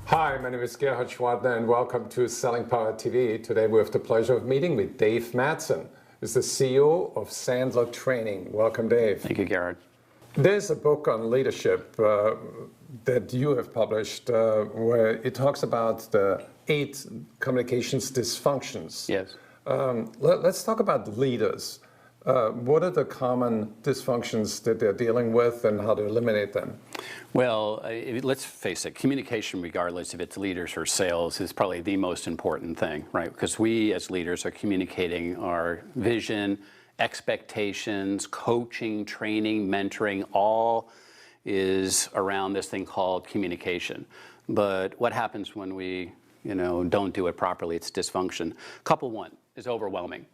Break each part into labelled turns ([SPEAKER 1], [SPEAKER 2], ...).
[SPEAKER 1] Hi, my name is Gerhard Schwadner and welcome to Selling Power TV. Today we have the pleasure of meeting with Dave Mattson, who's the CEO of Sandler Training. Welcome, Dave.
[SPEAKER 2] Thank you, Gerhard.
[SPEAKER 1] There's a book on leadership that you have published where it talks about the 8 communications dysfunctions.
[SPEAKER 2] Yes.
[SPEAKER 1] Let's talk about leaders. What are the common dysfunctions that they're dealing with and how to eliminate them?
[SPEAKER 2] Well, let's face it, communication, regardless if it's leaders or sales, is probably the most important thing, right? Because we as leaders are communicating our vision, expectations, coaching, training, mentoring, all is around this thing called communication. But what happens when we, don't do it properly? It's dysfunction. Couple one is overwhelming.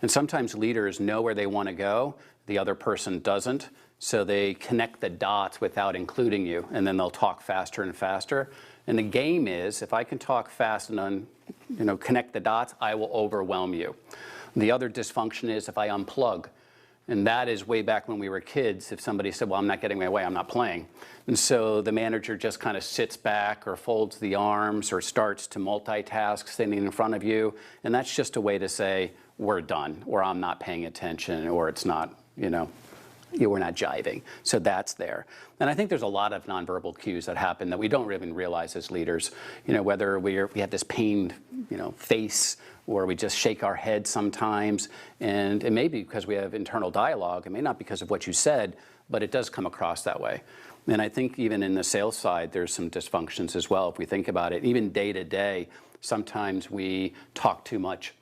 [SPEAKER 2] And sometimes leaders know where they want to go, the other person doesn't, so they connect the dots without including you, and then they'll talk faster and faster. And the game is, if I can talk fast and connect the dots, I will overwhelm you. The other dysfunction is if I unplug. And that is way back when we were kids. If somebody said, well, I'm not getting my way, I'm not playing. And so the manager just kind of sits back or folds the arms or starts to multitask standing in front of you. And that's just a way to say, we're done, or I'm not paying attention, or it's not, we're not jiving. So that's there. And I think there's a lot of nonverbal cues that happen that we don't even realize as leaders. Whether we have this pained, face, or we just shake our head sometimes. And it may be because we have internal dialogue. It may not be because of what you said, but it does come across that way. And I think even in the sales side, there's some dysfunctions as well. If we think about it, even day to day, sometimes we talk too much.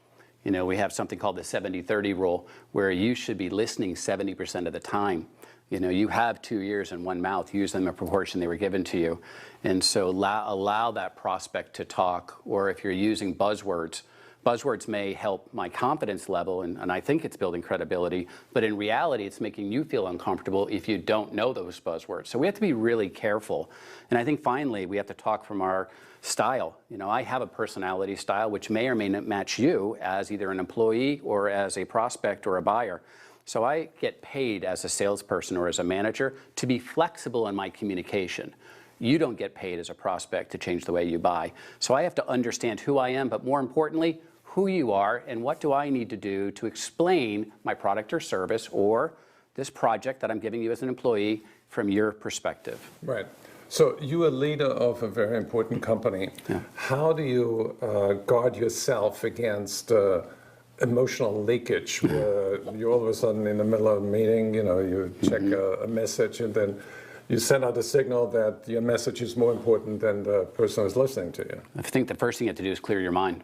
[SPEAKER 2] We have something called the 70-30 rule, where you should be listening 70% of the time. You have 2 ears and 1 mouth. Use them in proportion they were given to you. And so allow that prospect to talk. Or if you're using buzzwords, buzzwords may help my confidence level, and I think it's building credibility, but in reality, it's making you feel uncomfortable if you don't know those buzzwords. So we have to be really careful. And I think finally, we have to talk from our style. I have a personality style which may or may not match you as either an employee or as a prospect or a buyer. So I get paid as a salesperson or as a manager to be flexible in my communication. You don't get paid as a prospect to change the way you buy. So I have to understand who I am, but more importantly, who you are and what do I need to do to explain my product or service or this project that I'm giving you as an employee from your perspective.
[SPEAKER 1] Right. So you're a leader of a very important company. Yeah. How do you guard yourself against emotional leakage? Where you're all of a sudden in the middle of a meeting, you check a message and then you send out a signal that your message is more important than the person who's listening to you.
[SPEAKER 2] I think the first thing you have to do is clear your mind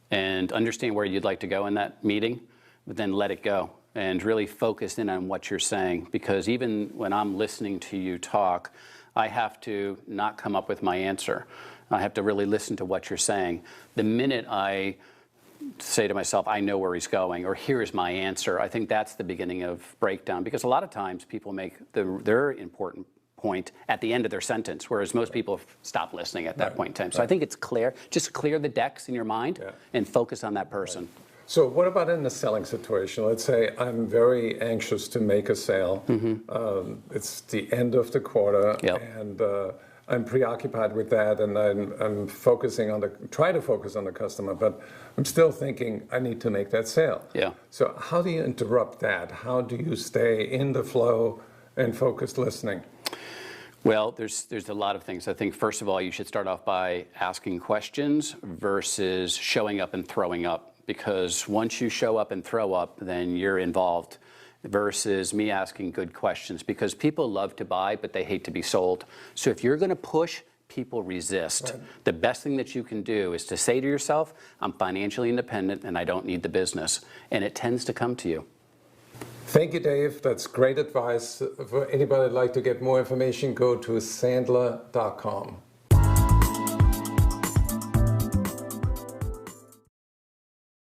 [SPEAKER 2] and understand where you'd like to go in that meeting, but then let it go and really focus in on what you're saying. Because even when I'm listening to you talk, I have to not come up with my answer. I have to really listen to what you're saying. The minute I say to myself, I know where he's going, or here's my answer, I think that's the beginning of breakdown. Because a lot of times people make their important point at the end of their sentence, whereas most people stop listening at that point in time. So I think it's clear. Just clear the decks in your mind and focus on that person.
[SPEAKER 1] Right. So what about in the selling situation? Let's say I'm very anxious to make a sale. It's the end of the quarter, and I'm preoccupied with that, and I'm focusing on try to focus on the customer, but I'm still thinking I need to make that sale.
[SPEAKER 2] Yeah.
[SPEAKER 1] So how do you interrupt that? How do you stay in the flow and focused listening?
[SPEAKER 2] Well, there's a lot of things. I think, first of all, you should start off by asking questions versus showing up and throwing up. Because once you show up and throw up, then you're involved, versus me asking good questions. Because people love to buy, but they hate to be sold. So if you're going to push, people resist. Right. The best thing that you can do is to say to yourself, I'm financially independent and I don't need the business. And it tends to come to you.
[SPEAKER 1] Thank you, Dave. That's great advice. For anybody who'd like to get more information, go to sandler.com.